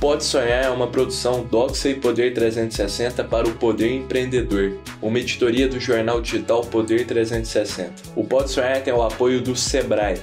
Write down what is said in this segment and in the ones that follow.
Pode Sonhar é uma produção Doxa e Poder 360 para o Poder Empreendedor, uma editoria do jornal digital Poder 360. O Pode Sonhar tem o apoio do Sebrae.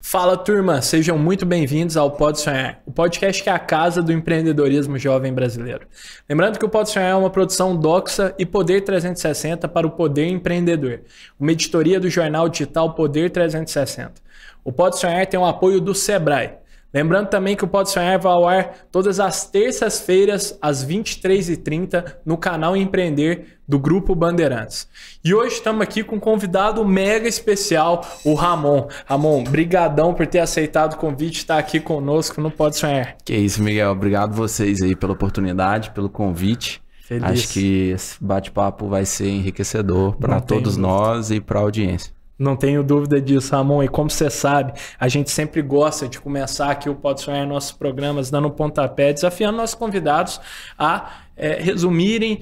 Fala, turma! Sejam muito bem-vindos ao Pode Sonhar, o podcast que é a casa do empreendedorismo jovem brasileiro. Lembrando que o Pode Sonhar é uma produção Doxa e Poder 360 para o Poder Empreendedor, uma editoria do jornal digital Poder 360. O Pode Sonhar tem o apoio do Sebrae. Lembrando também que o Pode Sonhar vai ao ar todas as terças-feiras, às 23h30, no canal Empreender do Grupo Bandeirantes. E hoje estamos aqui com um convidado mega especial, o Ramon. Ramon, brigadão por ter aceitado o convite de estar aqui conosco no Pode Sonhar. Que isso, Miguel. Obrigado vocês aí pela oportunidade, pelo convite. Feliz. Acho que esse bate-papo vai ser enriquecedor para todos nós e para a audiência. Não tenho dúvida disso, Ramon. E como você sabe, a gente sempre gosta de começar aqui o Pode Sonhar nossos programas dando um pontapé, desafiando nossos convidados a resumirem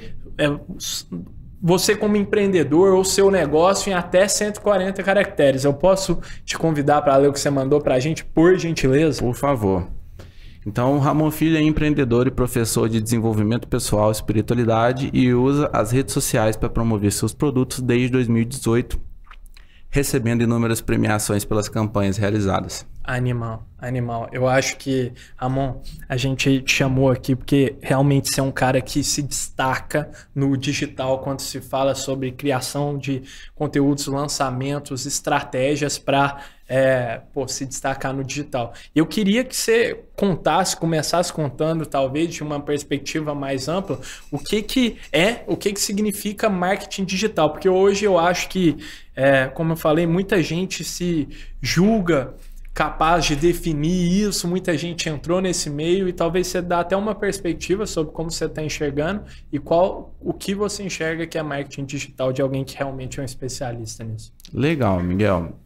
você como empreendedor ou seu negócio em até 140 caracteres. Eu posso te convidar para ler o que você mandou para a gente, por gentileza? Por favor. Então, o Ramon Filho é empreendedor e professor de desenvolvimento pessoal e espiritualidade e usa as redes sociais para promover seus produtos desde 2018. Recebendo inúmeras premiações pelas campanhas realizadas. Animal. Eu acho que, Ramon, a gente te chamou aqui porque realmente você é um cara que se destaca no digital quando se fala sobre criação de conteúdos, lançamentos, estratégias para se destacar no digital. Eu queria que você começasse contando, talvez, de uma perspectiva mais ampla, o que significa marketing digital, porque hoje eu acho que, como eu falei, muita gente se julga capaz de definir isso, muita gente entrou nesse meio e talvez você dá até uma perspectiva sobre como você está enxergando e o que você enxerga que é marketing digital de alguém que realmente é um especialista nisso. Legal, Miguel.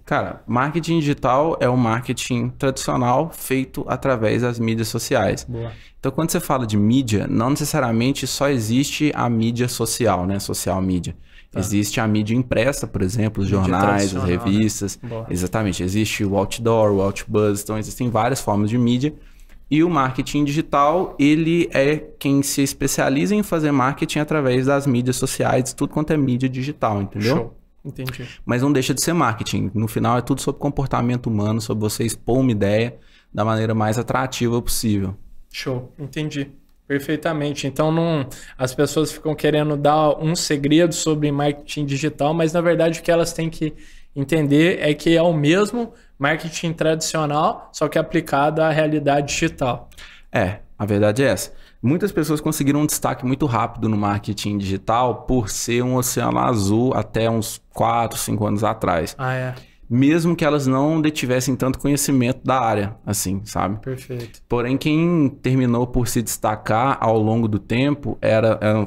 Cara, marketing digital é o marketing tradicional feito através das mídias sociais. Boa. Então, quando você fala de mídia, não necessariamente só existe a mídia social, né? Social media. Tá. Existe a mídia impressa, por exemplo, os jornais, as revistas. Né? Exatamente. Existe o outdoor, o outbuzz. Então, existem várias formas de mídia. E o marketing digital, ele é quem se especializa em fazer marketing através das mídias sociais, tudo quanto é mídia digital, entendeu? Show. Entendi. Mas não deixa de ser marketing. No final, é tudo sobre comportamento humano, sobre você expor uma ideia da maneira mais atrativa possível. Show. Entendi. Perfeitamente. Então, as pessoas ficam querendo dar um segredo sobre marketing digital, mas na verdade o que elas têm que entender é que é o mesmo marketing tradicional, só que aplicado à realidade digital. A verdade é essa. Muitas pessoas conseguiram um destaque muito rápido no marketing digital por ser um oceano azul até uns 4, 5 anos atrás. Mesmo que elas não detivessem tanto conhecimento da área, assim, sabe? Perfeito. Porém, quem terminou por se destacar ao longo do tempo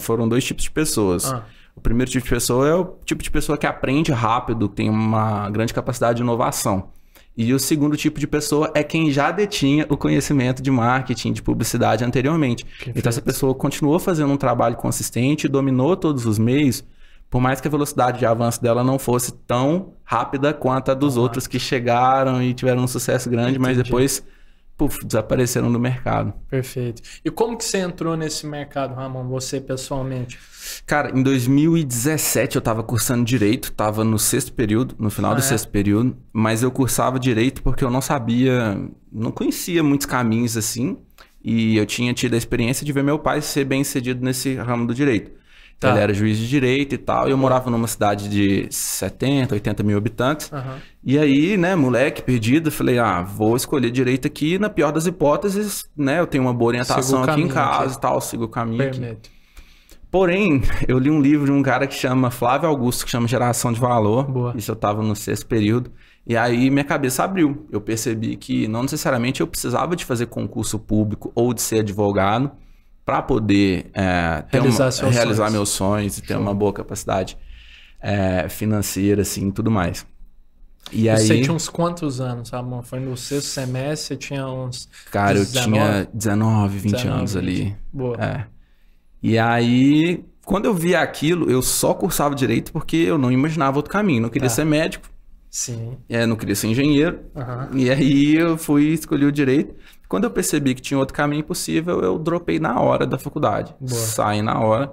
foram dois tipos de pessoas. O primeiro tipo de pessoa é o tipo de pessoa que aprende rápido, tem uma grande capacidade de inovação. E o segundo tipo de pessoa é quem já detinha o conhecimento de marketing, de publicidade anteriormente. Perfeito. Então, essa pessoa continuou fazendo um trabalho consistente, dominou todos os meios, por mais que a velocidade de avanço dela não fosse tão rápida quanto a dos outros que chegaram e tiveram um sucesso grande, mas depois desapareceram do mercado. Perfeito. E como que você entrou nesse mercado, Ramon, você pessoalmente? Cara, em 2017 eu estava cursando Direito, estava no 6º período, no final do 6º período, mas eu cursava Direito porque eu não conhecia muitos caminhos assim, e eu tinha tido a experiência de ver meu pai ser bem-sucedido nesse ramo do Direito. Ele era juiz de direito e tal, e eu morava numa cidade de 70, 80 mil habitantes. E aí, né, moleque, perdido, falei, vou escolher direito aqui, na pior das hipóteses, né, eu tenho uma boa orientação aqui em casa e tal, sigo o caminho aqui. Porém, eu li um livro de um cara que chama Flávio Augusto, que chama Geração de Valor. Boa. Isso eu tava no 6º período. E aí minha cabeça abriu. Eu percebi que não necessariamente eu precisava de fazer concurso público ou de ser advogado para poder realizar meus sonhos e ter uma boa capacidade financeira, assim, e tudo mais. E aí, você tinha uns quantos anos, Ramon? Foi no 6º semestre, você tinha uns... Cara, 19? Eu tinha 19, 20 anos 20. Ali. Boa. E aí, quando eu via aquilo, eu só cursava Direito porque eu não imaginava outro caminho. Não queria ser médico, Sim. Não queria ser engenheiro. E aí eu escolhi o direito. Quando eu percebi que tinha outro caminho possível, eu dropei na hora da faculdade. Saí na hora.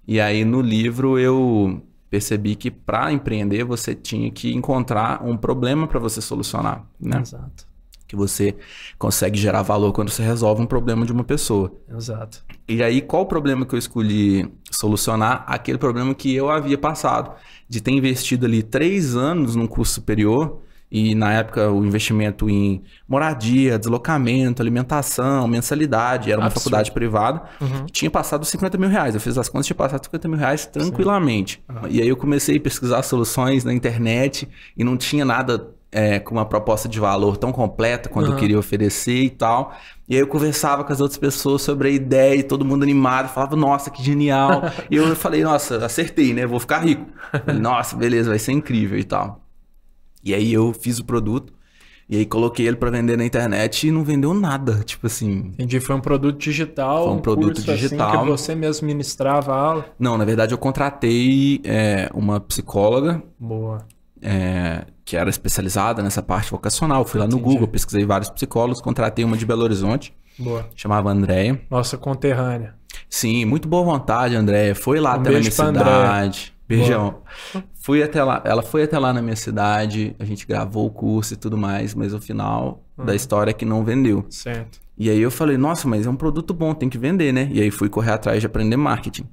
E aí no livro eu percebi que para empreender você tinha que encontrar um problema para você solucionar, né? Exato. Que você consegue gerar valor quando você resolve um problema de uma pessoa. Exato. E aí, qual o problema que eu escolhi solucionar? Aquele problema que eu havia passado, de ter investido ali 3 anos num curso superior, e na época o investimento em moradia, deslocamento, alimentação, mensalidade, era uma faculdade privada, tinha passado 50 mil reais. Eu fiz as contas, tinha passado 50 mil reais tranquilamente. E aí eu comecei a pesquisar soluções na internet e não tinha nada com uma proposta de valor tão completa quanto eu queria oferecer e tal. E aí eu conversava com as outras pessoas sobre a ideia e todo mundo animado, falava, nossa, que genial. E eu falei, nossa, acertei, né? Vou ficar rico. Falei, nossa, beleza, vai ser incrível e tal. E aí eu fiz o produto e aí coloquei ele para vender na internet e não vendeu nada, tipo assim. Entendi, foi um produto digital, foi um produto curso digital. Assim, que você mesmo ministrava a aula? Não, na verdade eu contratei uma psicóloga. Boa. Que era especializada nessa parte vocacional. Fui lá no Google, pesquisei vários psicólogos, contratei uma de Belo Horizonte. Boa. Chamava Andréia. Nossa conterrânea. Sim, muito boa vontade, Andréia. Foi lá até na minha cidade. Beijão. Fui até lá. Ela foi até lá na minha cidade, a gente gravou o curso e tudo mais, mas o final da história é que não vendeu. Certo. E aí eu falei, nossa, mas é um produto bom, tem que vender, né? E aí fui correr atrás de aprender marketing.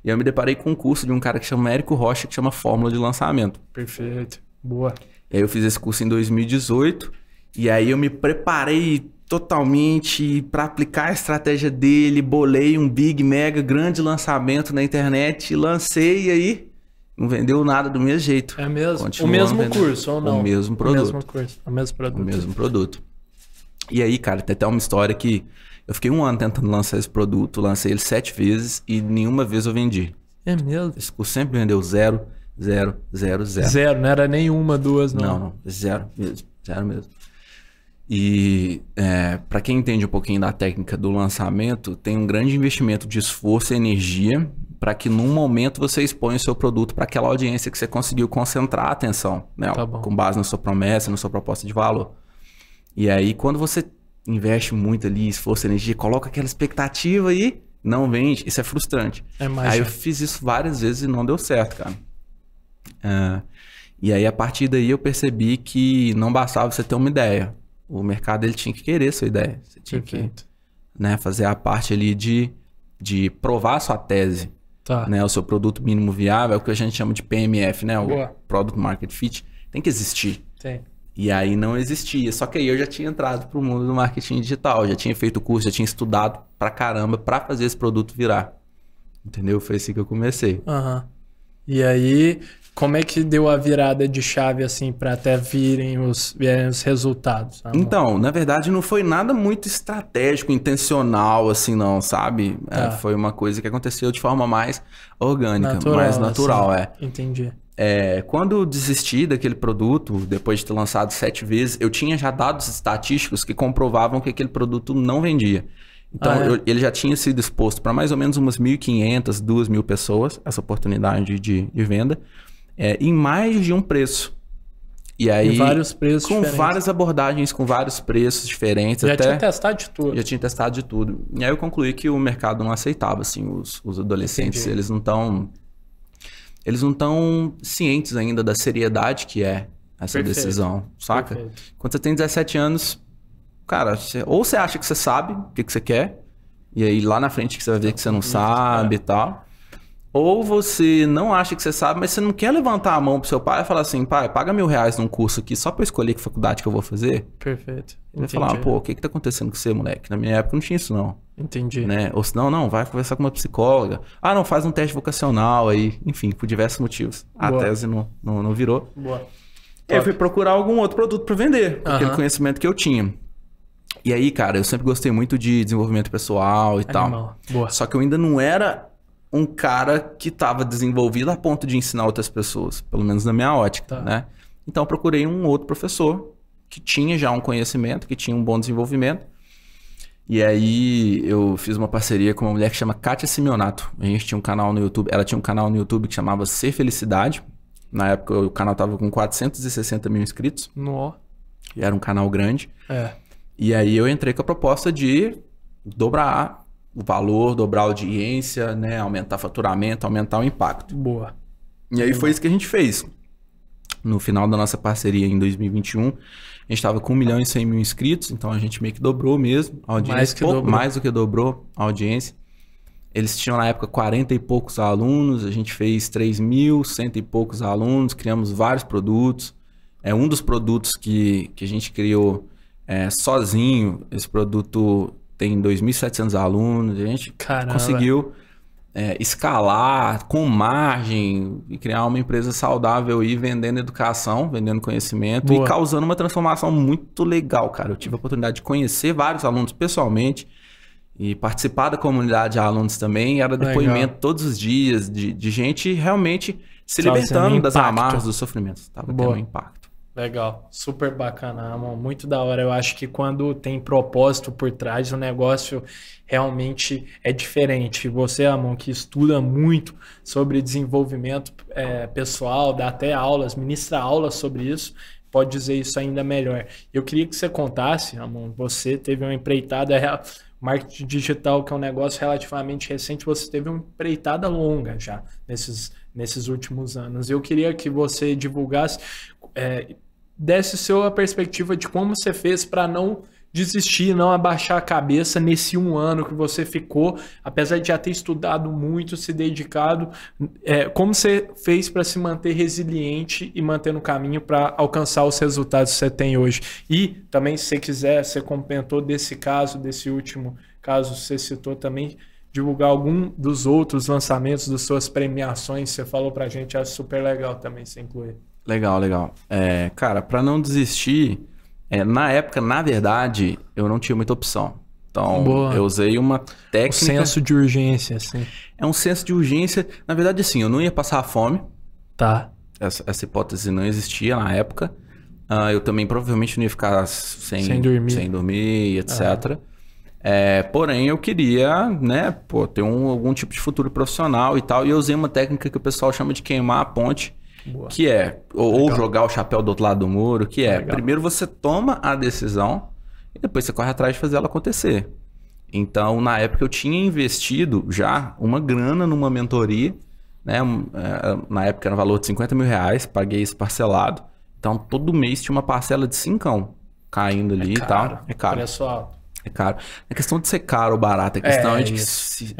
E aí eu me deparei com um curso de um cara que chama Érico Rocha, que chama Fórmula de Lançamento. Perfeito. Boa. E aí eu fiz esse curso em 2018, e aí eu me preparei totalmente para aplicar a estratégia dele, bolei um big, mega, grande lançamento na internet, lancei e aí não vendeu nada do mesmo jeito. É mesmo? Continuou o mesmo vendendo. curso ou não? O mesmo produto. O mesmo curso, o mesmo produto. O mesmo produto. E aí, cara, tem até uma história que eu fiquei 1 ano tentando lançar esse produto, lancei ele 7 vezes e nenhuma vez eu vendi. É mesmo? Esse curso sempre vendeu 0, 0, 0, 0. Zero, não era nenhuma, 2, não. Não, 0 mesmo, 0 mesmo. E para quem entende um pouquinho da técnica do lançamento, tem um grande investimento de esforço e energia para que num momento você exponha o seu produto para aquela audiência que você conseguiu concentrar a atenção, né? Tá bom. Com base na sua promessa, na sua proposta de valor. E aí, quando você investe muito ali, esforço, energia, coloca aquela expectativa e não vende, isso é frustrante. Aí eu fiz isso várias vezes e não deu certo, cara. E aí, a partir daí, eu percebi que não bastava você ter uma ideia. O mercado ele tinha que querer sua ideia. Você tinha que fazer a parte ali de provar a sua tese. Tá. Né? O seu produto mínimo viável, é o que a gente chama de PMF, né? O Product Market Fit. Tem que existir. Tem. E aí não existia. Só que aí eu já tinha entrado pro mundo do marketing digital. Já tinha feito o curso, já tinha estudado pra caramba pra fazer esse produto virar. Entendeu? Foi assim que eu comecei. E aí, como é que deu a virada de chave assim para até virem os resultados? Então, na verdade, não foi nada muito estratégico, intencional, assim, não, sabe? Foi uma coisa que aconteceu de forma mais orgânica, mais natural, assim. Entendi. Quando eu desisti daquele produto, depois de ter lançado 7 vezes, eu tinha já dados estatísticos que comprovavam que aquele produto não vendia. Então, ele já tinha sido exposto para mais ou menos umas 1.500, 2.000 pessoas, essa oportunidade de venda, em mais de um preço. E aí, vários preços com diferentes. várias abordagens, com vários preços diferentes. Já tinha testado de tudo. Já tinha testado de tudo. E aí eu concluí que o mercado não aceitava, assim, os adolescentes. Entendi. Eles não estão cientes ainda da seriedade que é essa decisão, saca? Perfeito. Quando você tem 17 anos, cara, ou você acha que você sabe o que você quer, e aí lá na frente que você vai ver que você não sabe e tal. Ou você não acha que você sabe, mas você não quer levantar a mão pro seu pai e falar assim, pai, paga R$1.000 num curso aqui só pra eu escolher que faculdade que eu vou fazer. Perfeito. Ele vai falar, pô, o que tá acontecendo com você, moleque? Na minha época não tinha isso não. Entendi. Né? Ou senão, não, vai conversar com uma psicóloga. Ah, não, faz um teste vocacional aí. Enfim, por diversos motivos. A tese não virou. Boa. Eu fui procurar algum outro produto pra vender, com aquele conhecimento que eu tinha. E aí, cara, eu sempre gostei muito de desenvolvimento pessoal e tal. Boa. Só que eu ainda não era um cara que estava desenvolvido a ponto de ensinar outras pessoas, pelo menos na minha ótica, né? Então eu procurei um outro professor que tinha já um conhecimento, que tinha um bom desenvolvimento. E aí eu fiz uma parceria com uma mulher que chama Kátia Simeonato. A gente tinha um canal no YouTube, ela tinha um canal no YouTube que chamava Ser Felicidade. Na época o canal tava com 460 mil inscritos. Nó. E era um canal grande. É. E aí eu entrei com a proposta de dobrar o valor, dobrar a audiência, né? Aumentar faturamento, aumentar o impacto. Boa. E aí foi isso que a gente fez. No final da nossa parceria em 2021, a gente estava com 1 milhão e 100 mil inscritos, então a gente meio que dobrou mesmo a audiência. Mais do que dobrou a audiência. Eles tinham na época 40 e poucos alunos, a gente fez 3.100 e poucos alunos, criamos vários produtos. Um dos produtos que a gente criou sozinho, esse produto tem 2.700 alunos, a gente conseguiu escalar com margem e criar uma empresa saudável e vendendo educação, vendendo conhecimento e causando uma transformação muito legal, cara. Eu tive a oportunidade de conhecer vários alunos pessoalmente e participar da comunidade de alunos também. Era depoimento todos os dias de gente realmente se libertando das amarras dos sofrimentos. Estava tendo um impacto. Legal, super bacana, Ramon, muito da hora. Eu acho que quando tem propósito por trás, o negócio realmente é diferente. Você, Ramon, que estuda muito sobre desenvolvimento pessoal, dá até aulas, ministra aulas sobre isso, pode dizer isso ainda melhor. Eu queria que você contasse, Ramon, você teve uma empreitada, marketing digital, que é um negócio relativamente recente, você teve uma empreitada longa já nesses últimos anos. Eu queria que você divulgasse, desse sua perspectiva de como você fez para não desistir, não abaixar a cabeça nesse 1 ano que você ficou, apesar de já ter estudado muito, se dedicado, como você fez para se manter resiliente e manter no caminho para alcançar os resultados que você tem hoje. E também, se você quiser, você comentou desse caso, desse último caso que você citou também, divulgar algum dos outros lançamentos, das suas premiações, você falou pra gente, acho super legal também você incluir. Legal. Cara, para não desistir, na época, na verdade, eu não tinha muita opção. Então, eu usei uma técnica... Um senso de urgência, assim. É um senso de urgência. Na verdade, assim, eu não ia passar fome. Tá. Essa hipótese não existia na época. Eu também provavelmente não ia ficar sem dormir, etc. Porém, eu queria, né, ter algum tipo de futuro profissional e tal. E eu usei uma técnica que o pessoal chama de queimar a ponte. Que ou jogar o chapéu do outro lado do muro, primeiro você toma a decisão e depois você corre atrás de fazer ela acontecer. Então, na época eu tinha investido já uma grana numa mentoria, né? Na época era um valor de 50 mil reais, paguei isso parcelado. Então, todo mês tinha uma parcela de 5 caindo ali e tal. É caro. É caro. A questão de ser caro ou barato, a questão é de que se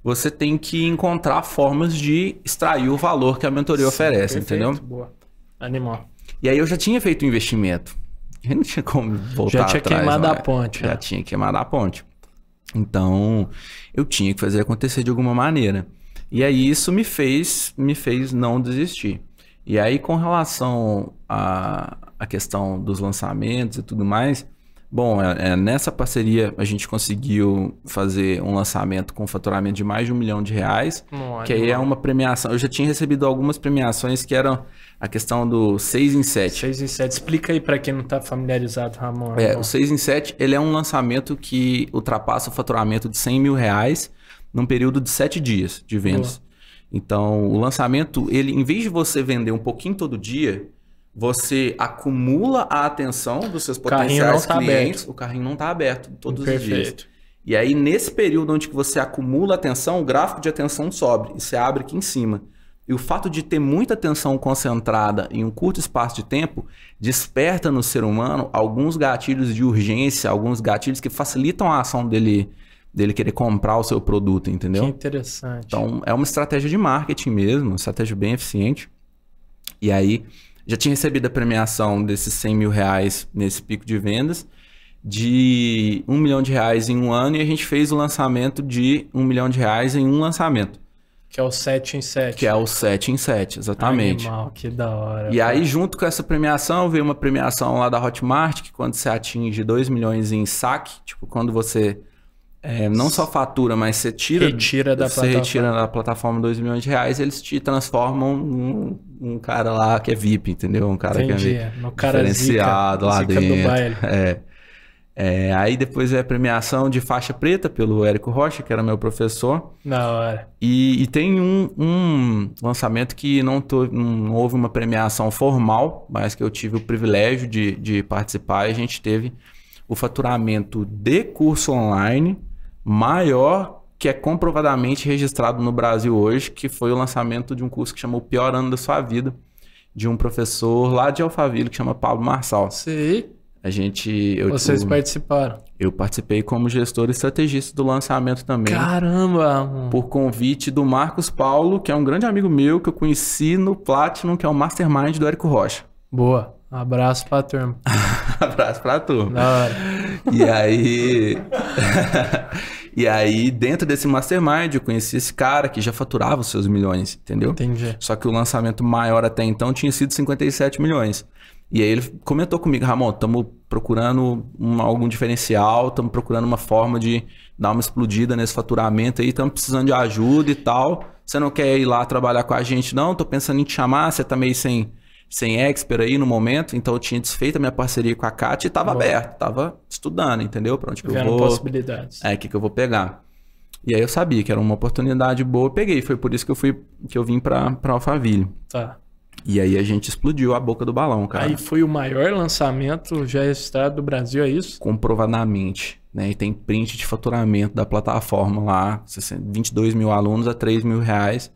você tem que encontrar formas de extrair o valor que a mentoria oferece, entendeu? Boa. Animal. E aí eu já tinha feito o investimento. Eu não tinha como voltar atrás. Já tinha queimado a ponte. Já tinha queimado a ponte. Então, eu tinha que fazer acontecer de alguma maneira. E aí isso me fez não desistir. E aí com relação à questão dos lançamentos e tudo mais... Bom, nessa parceria a gente conseguiu fazer um lançamento com faturamento de mais de R$1 milhão, que aí é uma premiação. Eu já tinha recebido algumas premiações que eram a questão do 6 em 7. 6 em 7. Explica aí para quem não está familiarizado, Ramon. O 6 em 7 ele é um lançamento que ultrapassa o faturamento de R$100 mil num período de 7 dias de vendas. Boa. Então, o lançamento, ele, em vez de você vender um pouquinho todo dia... Você acumula a atenção dos seus potenciais clientes. O carrinho não está aberto todos os dias. E aí, nesse período onde você acumula atenção, o gráfico de atenção sobe. E você abre aqui em cima. E o fato de ter muita atenção concentrada em um curto espaço de tempo desperta no ser humano alguns gatilhos de urgência, alguns gatilhos que facilitam a ação dele querer comprar o seu produto, entendeu? Que interessante. Então, é uma estratégia de marketing mesmo, uma estratégia bem eficiente. E aí... Já tinha recebido a premiação desses R$100 mil nesse pico de vendas, de R$1 milhão em 1 ano, e a gente fez o lançamento de R$1 milhão em um lançamento. Que é o 7 em 7. Que é o 7 em 7, exatamente. Animal, que da hora. E aí, junto com essa premiação, veio uma premiação lá da Hotmart, que quando você atinge 2 milhões em saque, tipo, quando você não só fatura, mas você retira da plataforma 2 milhões de reais, eles te transformam um cara lá que é VIP, entendeu? Um cara que é no cara diferenciado zica, lá zica dentro. Do baile. Aí depois veio a premiação de faixa preta pelo Érico Rocha, que era meu professor. Da hora. E tem um lançamento que não houve uma premiação formal, mas que eu tive o privilégio de participar. E a gente teve o faturamento de curso online maior que é comprovadamente registrado no Brasil hoje, que foi o lançamento de um curso que chama O Pior Ano da Sua Vida, de um professor lá de Alphaville que chama Pablo Marçal. Sim. Vocês participaram? Eu participei como gestor e estrategista do lançamento também. Caramba! Por convite do Marcos Paulo, que é um grande amigo meu, que eu conheci no Platinum, que é o Mastermind do Érico Rocha. Boa. Abraço pra turma. Abraço pra turma. Da hora. E aí, dentro desse Mastermind, eu conheci esse cara que já faturava os seus milhões, entendeu? Entendi. Só que o lançamento maior até então tinha sido 57 milhões. E aí ele comentou comigo, Ramon, estamos procurando algum diferencial, estamos procurando uma forma de dar uma explodida nesse faturamento aí, estamos precisando de ajuda e tal. Você não quer ir lá trabalhar com a gente? Não, tô pensando em te chamar, você tá meio sem expert aí no momento, então eu tinha desfeito a minha parceria com a Kátia e tava aberto, tava estudando, entendeu? Pra onde que eu vou... possibilidades. O que eu vou pegar. E aí eu sabia que era uma oportunidade boa, eu peguei. Foi por isso que eu vim pra Alphaville. Tá. E aí a gente explodiu a boca do balão, cara. Aí foi o maior lançamento já registrado do Brasil, é isso? Comprovadamente, né? E tem print de faturamento da plataforma lá, 22 mil alunos a 3 mil reais,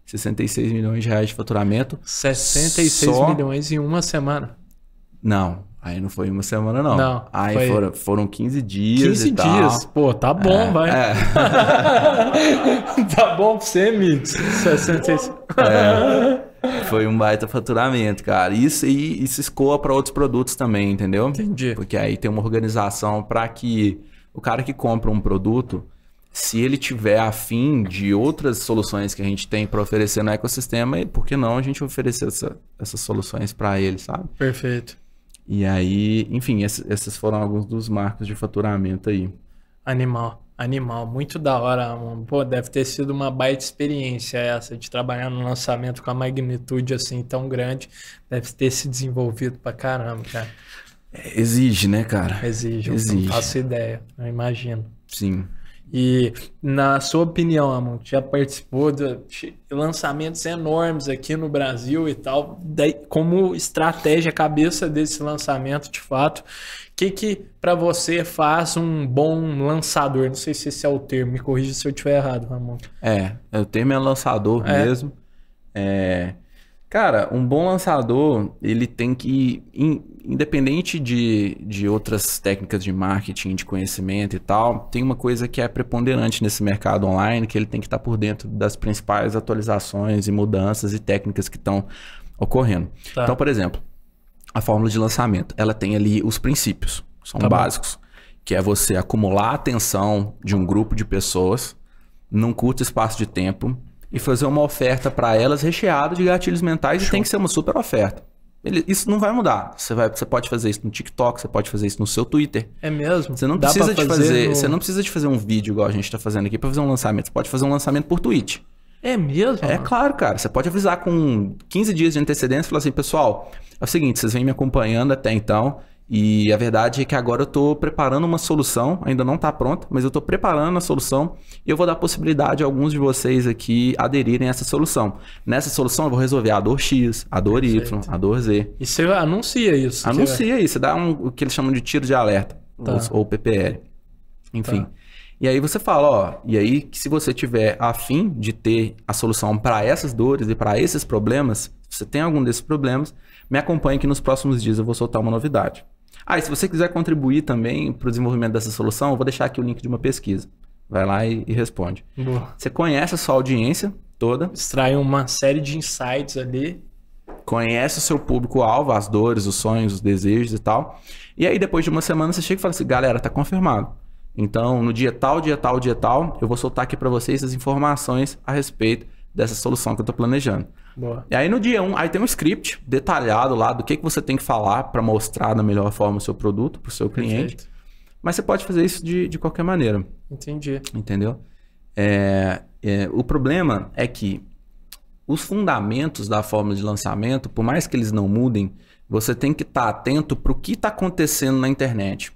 66 milhões de reais de faturamento. 66 milhões em uma semana. Não, aí não foi uma semana não. Não. Aí foram 15 dias 15 e tal. dias. Pô, tá bom, vai. Tá bom pra você, Mix. 66. Foi um baita faturamento, cara. Isso escoa para outros produtos também, entendeu? Entendi. Porque aí tem uma organização para que o cara que compra um produto, se ele tiver afim de outras soluções que a gente tem para oferecer no ecossistema, por que não a gente oferecer essas soluções para ele, sabe? Perfeito. E aí, enfim, esses foram alguns dos marcos de faturamento aí. Animal, muito da hora, mano. Pô, deve ter sido uma baita experiência essa de trabalhar no lançamento com a magnitude assim tão grande. Deve ter se desenvolvido pra caramba, cara. Exige, né, cara? Exige. Não faço ideia, eu imagino. Sim. E na sua opinião, Amon, já participou de lançamentos enormes aqui no Brasil e tal, daí, como estratégia, cabeça desse lançamento de fato, o que para você faz um bom lançador? Não sei se esse é o termo, me corrija se eu estiver errado, Ramon. O termo é lançador mesmo. Cara, um bom lançador, ele tem que, independente de outras técnicas de marketing, de conhecimento e tal, tem uma coisa que é preponderante nesse mercado online, que ele tem que estar por dentro das principais atualizações e mudanças e técnicas que estão ocorrendo. Tá. Então, por exemplo, a fórmula de lançamento, ela tem ali os princípios, são básicos, que é você acumular a atenção de um grupo de pessoas num curto espaço de tempo e fazer uma oferta para elas recheada de gatilhos mentais. Show. E tem que ser uma super oferta. Isso não vai mudar. Você pode fazer isso no TikTok, você pode fazer isso no seu Twitter. É mesmo? Você não precisa você não precisa de fazer um vídeo igual a gente está fazendo aqui para fazer um lançamento. Você pode fazer um lançamento por tweet. É mesmo? É claro, cara. Você pode avisar com 15 dias de antecedência e falar assim, pessoal, é o seguinte, vocês vêm me acompanhando até então. E a verdade é que agora eu estou preparando uma solução, ainda não está pronta, mas eu estou preparando a solução e eu vou dar a possibilidade a alguns de vocês aqui aderirem a essa solução. Nessa solução eu vou resolver a dor X, a dor Y, a dor Z. E você anuncia isso? Anuncia isso, você dá o que eles chamam de tiro de alerta, ou PPL. Enfim. Tá. E aí você fala, e aí se você tiver a fim de ter a solução para essas dores e para esses problemas, se você tem algum desses problemas, me acompanhe que nos próximos dias eu vou soltar uma novidade. E se você quiser contribuir também para o desenvolvimento dessa solução, eu vou deixar aqui o link de uma pesquisa. Vai lá e responde. Boa. Você conhece a sua audiência toda. Extrai uma série de insights ali. Conhece o seu público-alvo, as dores, os sonhos, os desejos e tal. E aí depois de uma semana você chega e fala assim, galera, tá confirmado. Então no dia tal, eu vou soltar aqui para vocês as informações a respeito dessa solução que eu tô planejando. Boa. E aí no dia 1, aí tem um script detalhado lá do que você tem que falar para mostrar da melhor forma o seu produto para o seu cliente. Perfeito. Mas você pode fazer isso de qualquer maneira. Entendi. Entendeu? O problema é que os fundamentos da fórmula de lançamento, por mais que eles não mudem, você tem que estar atento para o que está acontecendo na internet.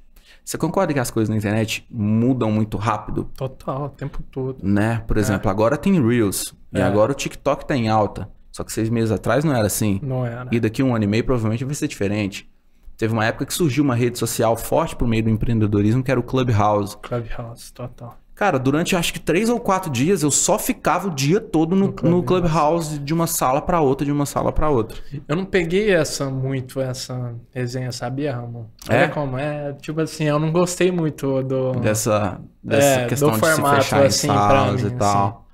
Você concorda que as coisas na internet mudam muito rápido? Total, o tempo todo. Né? Por exemplo, agora tem Reels. E agora o TikTok tá em alta. Só que 6 meses atrás não era assim. Não era. E daqui 1 ano e meio provavelmente vai ser diferente. Teve uma época que surgiu uma rede social forte por meio do empreendedorismo, que era o Clubhouse. Clubhouse, total. Cara, durante acho que 3 ou 4 dias eu só ficava o dia todo no Clubhouse de uma sala pra outra, de uma sala pra outra. Eu não peguei essa resenha, sabia, Ramon? Olha como é, tipo assim, eu não gostei muito dessa questão do de formato, se fechar assim, em salas pra mim, e tal. assim.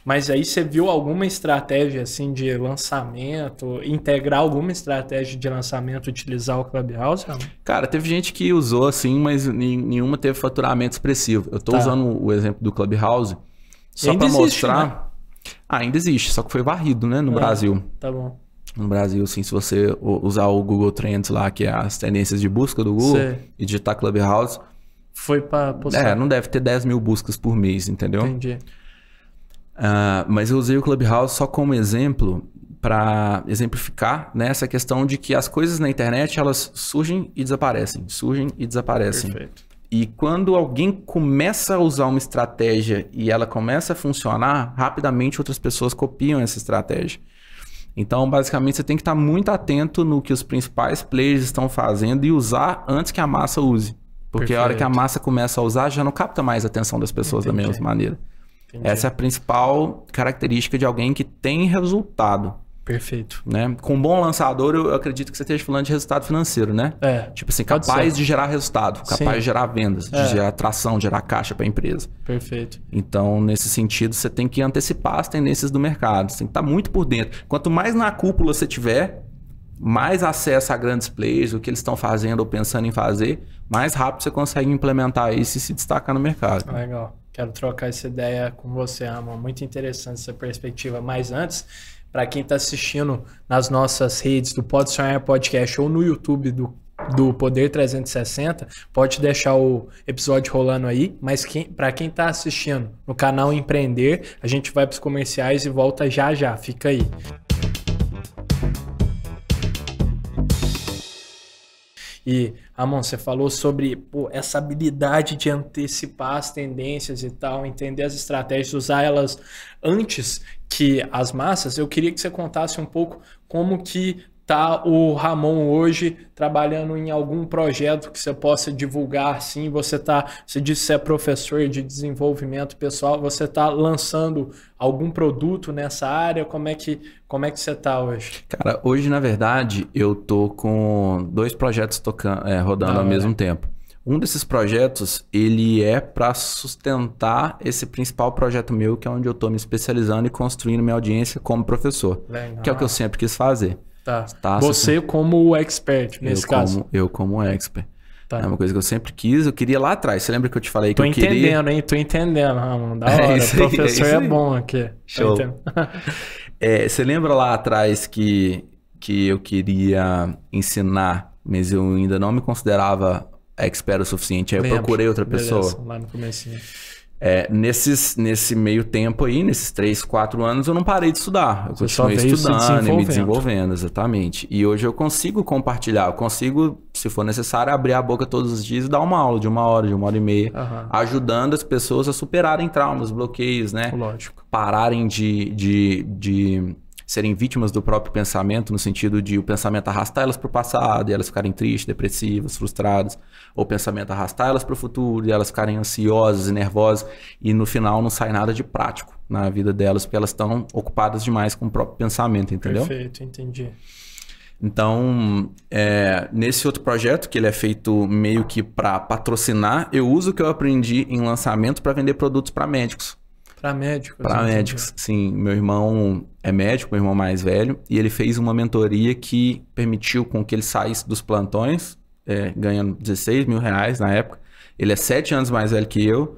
Mas aí você viu alguma estratégia assim de lançamento, integrar alguma estratégia de lançamento, utilizar o Clubhouse? Ramon? Cara, teve gente que usou assim, mas nenhuma teve faturamento expressivo. Eu tô usando o exemplo do Clubhouse só ainda pra existe, mostrar. né? Ainda existe, só que foi varrido, né, no Brasil. Tá bom. No Brasil, assim, se você usar o Google Trends lá, que é as tendências de busca do Google, e digitar Clubhouse, foi pra postar. não deve ter 10 mil buscas por mês, entendeu? Entendi. Mas eu usei o Clubhouse só como exemplo para exemplificar, né, essa questão de que as coisas na internet elas surgem e desaparecem. Perfeito. E quando alguém começa a usar uma estratégia e ela começa a funcionar, rapidamente outras pessoas copiam essa estratégia. Então, basicamente, você tem que estar muito atento no que os principais players estão fazendo e usar antes que a massa use. Porque a hora que a massa começa a usar, já não capta mais a atenção das pessoas da mesma maneira. Essa é a principal característica de alguém que tem resultado. Perfeito. Né? Com um bom lançador, eu acredito que você esteja falando de resultado financeiro, né? Tipo assim, capaz de gerar resultado, capaz de gerar vendas, de gerar atração, de gerar caixa para a empresa. Perfeito. Então, nesse sentido, você tem que antecipar as tendências do mercado. Você tem que estar muito por dentro. Quanto mais na cúpula você tiver, mais acesso a grandes players, o que eles estão fazendo ou pensando em fazer, mais rápido você consegue implementar isso e se destacar no mercado. Legal. Quero trocar essa ideia com você, Ramon. Muito interessante essa perspectiva. Mas antes, para quem está assistindo nas nossas redes do Pode Sonhar Podcast ou no YouTube do Poder 360, pode deixar o episódio rolando aí. Mas para quem está assistindo no canal Empreender, a gente vai para os comerciais e volta já já. Fica aí. E, Ramon, você falou sobre essa habilidade de antecipar as tendências e tal, entender as estratégias, usar elas antes que as massas. Eu queria que você contasse um pouco como que tá o Ramon hoje trabalhando em algum projeto que você possa divulgar, assim. Você disse que você é professor de desenvolvimento pessoal, você está lançando algum produto nessa área? Como é que você está hoje? Cara, hoje, na verdade, eu tô com 2 projetos rodando ao mesmo tempo. Um desses projetos, ele é para sustentar esse principal projeto meu, que é onde eu tô me especializando e construindo minha audiência como professor. Legal. Que é o que eu sempre quis fazer. Tá. Você como expert nesse caso. Eu como expert. Tá. É uma coisa que eu sempre quis, eu queria lá atrás. Você lembra que eu te falei que eu queria... Tô entendendo, Ramon. Da hora. O professor é bom aqui. Show. Você lembra lá atrás que eu queria ensinar, mas eu ainda não me considerava expert o suficiente. Aí eu procurei outra pessoa. Beleza, lá no comecinho. Nesse meio tempo aí, nesses 3, 4 anos, eu não parei de estudar. Eu continuei estudando e me desenvolvendo, exatamente. E hoje eu consigo compartilhar, eu consigo, se for necessário, abrir a boca todos os dias e dar uma aula de 1 hora, de 1 hora e meia, ajudando as pessoas a superarem traumas, bloqueios, né? Lógico. Pararem de serem vítimas do próprio pensamento, no sentido de o pensamento arrastar elas para o passado e elas ficarem tristes, depressivas, frustradas, ou o pensamento arrastar elas para o futuro e elas ficarem ansiosas e nervosas e no final não sai nada de prático na vida delas, porque elas estão ocupadas demais com o próprio pensamento, entendeu? Perfeito, entendi. Então, nesse outro projeto, que ele é feito meio que para patrocinar, eu uso o que eu aprendi em lançamento para vender produtos para médicos. Para médicos? Para médicos, sim. Meu irmão é médico, meu irmão mais velho, e ele fez uma mentoria que permitiu com que ele saísse dos plantões, ganhando 16 mil reais na época. Ele é 7 anos mais velho que eu,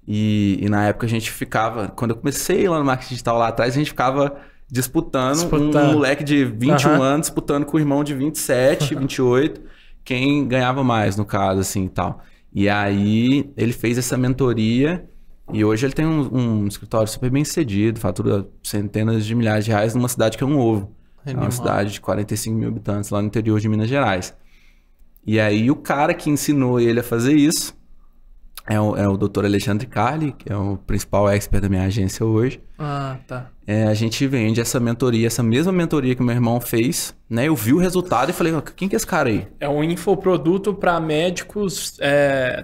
e na época a gente ficava... Quando eu comecei lá no marketing digital lá atrás, a gente ficava disputando. Um moleque de 21 anos disputando com o irmão de 27, 28, quem ganhava mais, no caso, assim, e tal. E aí ele fez essa mentoria... E hoje ele tem um escritório super bem sucedido, fatura centenas de milhares de reais numa cidade que é um ovo. É uma cidade de 45 mil habitantes lá no interior de Minas Gerais. E aí o cara que ensinou ele a fazer isso é o Dr. Alexandre Carli, que é o principal expert da minha agência hoje. Ah, tá. A gente vende essa mentoria, essa mesma mentoria que o meu irmão fez, né? Eu vi o resultado e falei, quem que é esse cara aí? É um infoproduto para médicos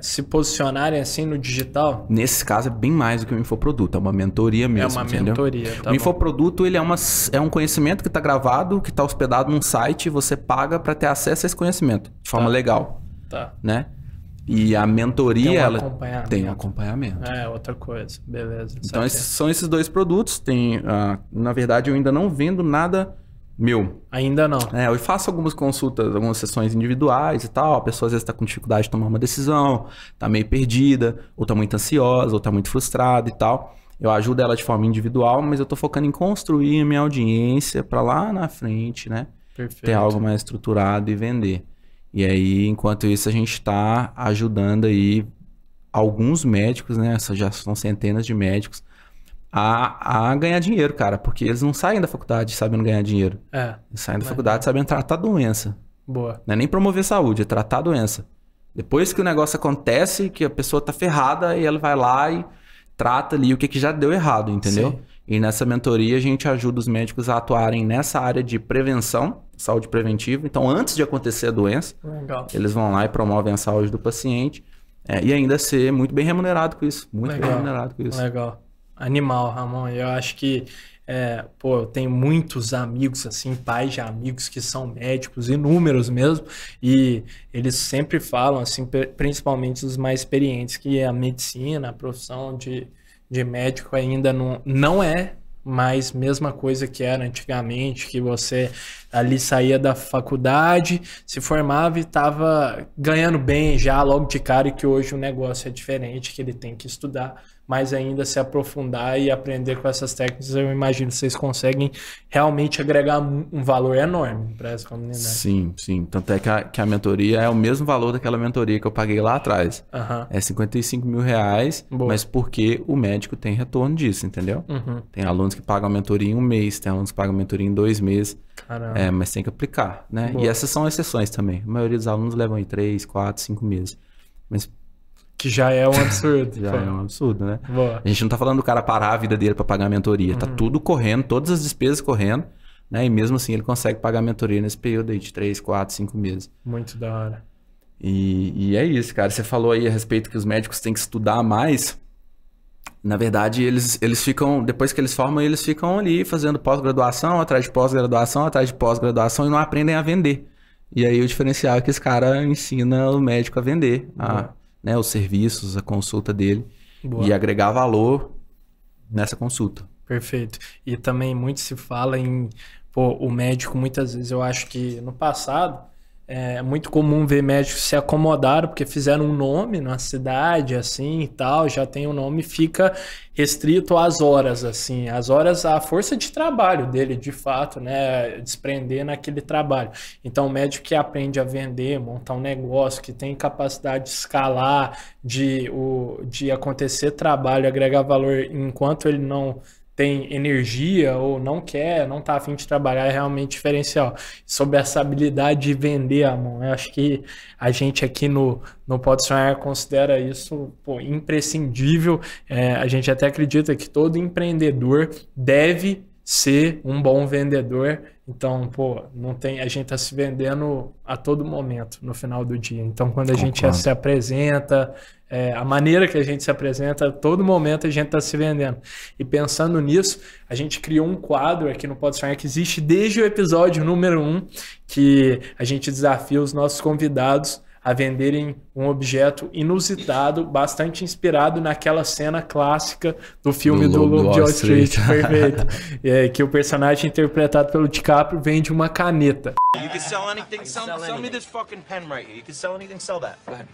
se posicionarem assim no digital? Nesse caso é bem mais do que um infoproduto, é uma mentoria mesmo, entendeu? Mentoria, tá O infoproduto, ele é um conhecimento que está gravado, que está hospedado num site, e você paga para ter acesso a esse conhecimento, de forma legal, né? E a mentoria, tem um acompanhamento. Outra coisa. Beleza. Então, são esses dois produtos. Na verdade, eu ainda não vendo nada meu. Ainda não. Eu faço algumas consultas, algumas sessões individuais e tal. A pessoa às vezes está com dificuldade de tomar uma decisão, está meio perdida, ou está muito ansiosa, ou está muito frustrada e tal. Eu ajudo ela de forma individual, mas eu estou focando em construir a minha audiência para lá na frente, né? Perfeito. Ter algo mais estruturado e vender. E aí, enquanto isso, a gente está ajudando aí alguns médicos, né? Já são centenas de médicos, a ganhar dinheiro, cara. Porque eles não saem da faculdade sabendo ganhar dinheiro. Eles saem da faculdade sabendo tratar a doença. Boa. Não é nem promover saúde, é tratar a doença. Depois que o negócio acontece, que a pessoa tá ferrada, e ela vai lá e trata ali o que já deu errado, entendeu? Sim. E nessa mentoria a gente ajuda os médicos a atuarem nessa área de prevenção, saúde preventiva. Então, antes de acontecer a doença, eles vão lá e promovem a saúde do paciente. E ainda ser muito bem remunerado com isso. Muito bem remunerado com isso. Legal. Animal, Ramon. Eu acho que eu tenho muitos amigos, assim, pais de amigos que são médicos, inúmeros mesmo, e eles sempre falam, assim, principalmente os mais experientes, que a medicina, a profissão de médico ainda não é mais mesma coisa que era antigamente, que você ali saía da faculdade, se formava e estava ganhando bem já logo de cara, e que hoje o negócio é diferente, que ele tem que estudar, mas ainda se aprofundar e aprender com essas técnicas. Eu imagino que vocês conseguem realmente agregar um valor enorme para essa comunidade. Sim, sim. Tanto é que a mentoria é o mesmo valor daquela mentoria que eu paguei lá atrás. É R$55 mil, mas porque o médico tem retorno disso, entendeu? Tem alunos que pagam a mentoria em 1 mês, tem alunos que pagam a mentoria em 2 meses. Caramba. Mas tem que aplicar, né? E essas são exceções também. A maioria dos alunos levam aí 3, 4, 5 meses. Mas que já é um absurdo. É um absurdo, né? Boa. A gente não tá falando do cara parar a vida dele para pagar a mentoria. Tá tudo correndo, todas as despesas correndo, né? E mesmo assim ele consegue pagar a mentoria nesse período aí de 3, 4, 5 meses. Muito da hora. E é isso, cara. Você falou aí a respeito que os médicos têm que estudar mais. Na verdade, eles ficam, depois que eles formam, eles ficam ali fazendo pós-graduação, atrás de pós-graduação, atrás de pós-graduação, e não aprendem a vender. E aí o diferencial é que esse cara ensina o médico a vender, né, os serviços, a consulta dele. E agregar valor nessa consulta. Perfeito. E também muito se fala em o médico, muitas vezes eu acho que no passado é muito comum ver médicos se acomodaram porque fizeram um nome na cidade, assim e tal, já tem um nome, fica restrito às horas, assim, às horas, a força de trabalho dele, de fato, né, desprender naquele trabalho. Então, o médico que aprende a vender, montar um negócio, que tem capacidade de escalar, de acontecer trabalho, agregar valor, enquanto ele não tem energia ou não quer, não tá a fim de trabalhar, é realmente diferencial. Sobre essa habilidade de vender, Ramon, eu acho que a gente aqui no Pode Sonhar considera isso imprescindível. A gente até acredita que todo empreendedor deve ser um bom vendedor. Então, a gente tá se vendendo a todo momento no final do dia. Então, quando a gente se apresenta, a maneira que a gente se apresenta, a todo momento a gente tá se vendendo. E pensando nisso, a gente criou um quadro aqui no Pode Sonhar que existe desde o episódio número 1, que a gente desafia os nossos convidados a venderem um objeto inusitado, bastante inspirado naquela cena clássica do filme do Lobo de Wall Street. Perfeito. Que o personagem interpretado pelo DiCaprio vende uma caneta. You can sell anything, sell me this fucking pen right here. You can sell anything, sell that. Go ahead.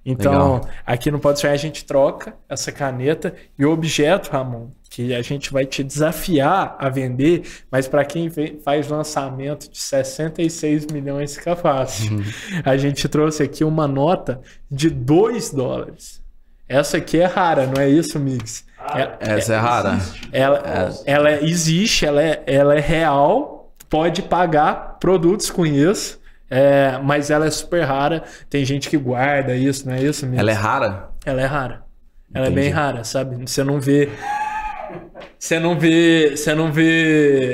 Então, aqui no Pode Sonhar a gente troca essa caneta e o objeto, Ramon, que a gente vai te desafiar a vender, mas para quem faz lançamento de 66 milhões fica fácil. A gente trouxe aqui uma nota de $2. Essa aqui é rara, não é isso, Migs? Essa é rara. Ela existe, ela é real, pode pagar produtos com isso. Mas ela é super rara. Tem gente que guarda isso, não é isso mesmo? Ela é rara? Ela é rara. Ela Entendi. é bem rara, sabe? Você não vê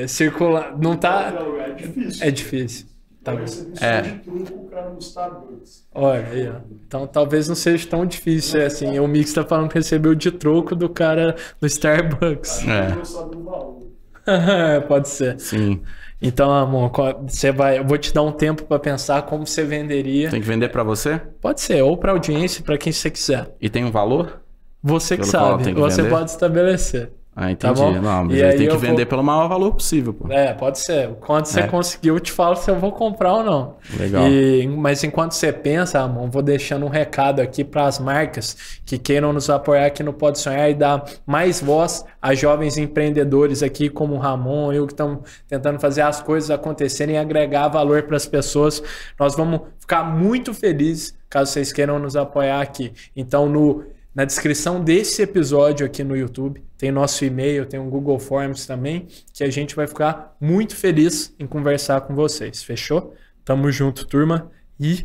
circular. Não tá. É difícil. É difícil. Tá bom. Você precisa de truco o cara no Starbucks. Olha aí, ó. Então talvez não seja tão difícil assim. O Mix tá falando que recebeu de troco do cara no Starbucks. Eu sabe o valor. Pode ser. Sim. Então, amor, eu vou te dar um tempo pra pensar como você venderia. Tem que vender pra você? Pode ser, ou pra audiência, pra quem você quiser. E tem um valor? Você que Pelo qual sabe. tem que Você vender? pode estabelecer. Ah, entendi. Tá bom? Não, mas E ele aí tem que eu vender vou- pelo maior valor possível, pô. Pode ser. Quando você É. conseguir, eu te falo se eu vou comprar ou não. Legal. Mas enquanto você pensa, amor, vou deixando um recado aqui para as marcas que queiram nos apoiar aqui no Pode Sonhar e dar mais voz a jovens empreendedores aqui, como o Ramon, eu que estamos tentando fazer as coisas acontecerem e agregar valor para as pessoas. Nós vamos ficar muito felizes caso vocês queiram nos apoiar aqui. Então, na descrição desse episódio aqui no YouTube, tem nosso e-mail, tem um Google Forms também, que a gente vai ficar muito feliz em conversar com vocês. Fechou? Tamo junto, turma. E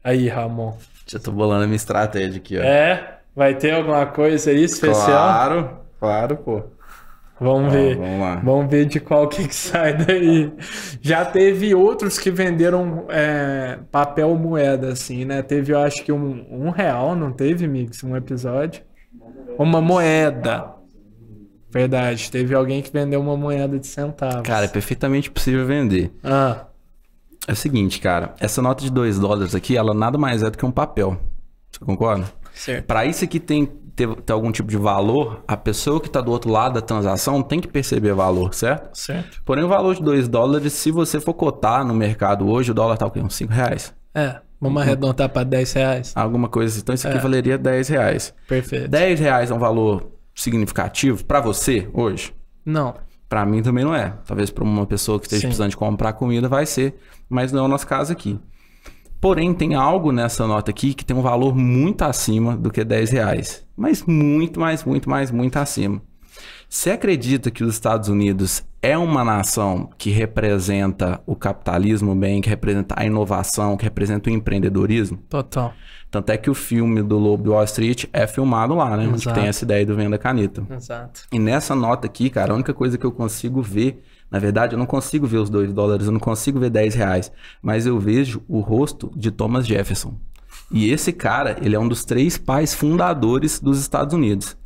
aí, Ramon? Já tô bolando a minha estratégia aqui, ó. Vai ter alguma coisa aí especial? Claro, pô. Vamos ver. Vamos lá. Vamos ver de qual que sai daí. Já teve outros que venderam papel moeda, assim, né? Teve, eu acho que um real, não teve, Mix? Um episódio? Uma moeda. Verdade. Teve alguém que vendeu uma moeda de centavos. Cara, é perfeitamente possível vender. É o seguinte, cara. Essa nota de $2 aqui, ela nada mais é do que um papel. Você concorda? Certo. Para isso aqui ter algum tipo de valor, a pessoa que está do outro lado da transação tem que perceber valor, certo? Certo. Porém, o valor de $2, se você for cotar no mercado hoje, o dólar tá o quê? Uns R$5? Vamos arredondar para R$10. Alguma coisa assim. Então, isso aqui valeria R$10. Perfeito. R$10 é um valor significativo para você hoje? Não. Para mim também não é. Talvez para uma pessoa que esteja Sim. precisando de comprar comida vai ser, mas não é o nosso caso aqui. Porém, tem algo nessa nota aqui que tem um valor muito acima do que R$10. Mas muito acima. Você acredita que os Estados Unidos é uma nação que representa o capitalismo bem, que representa a inovação, que representa o empreendedorismo? Total. Tanto é que o filme do Lobo de Wall Street é filmado lá, né? Onde Exato. tem essa ideia do venda caneta. Exato. E nessa nota aqui, cara, a única coisa que eu consigo ver, na verdade, eu não consigo ver os $2, eu não consigo ver R$10, mas eu vejo o rosto de Thomas Jefferson. E esse cara, ele é um dos 3 pais fundadores dos Estados Unidos.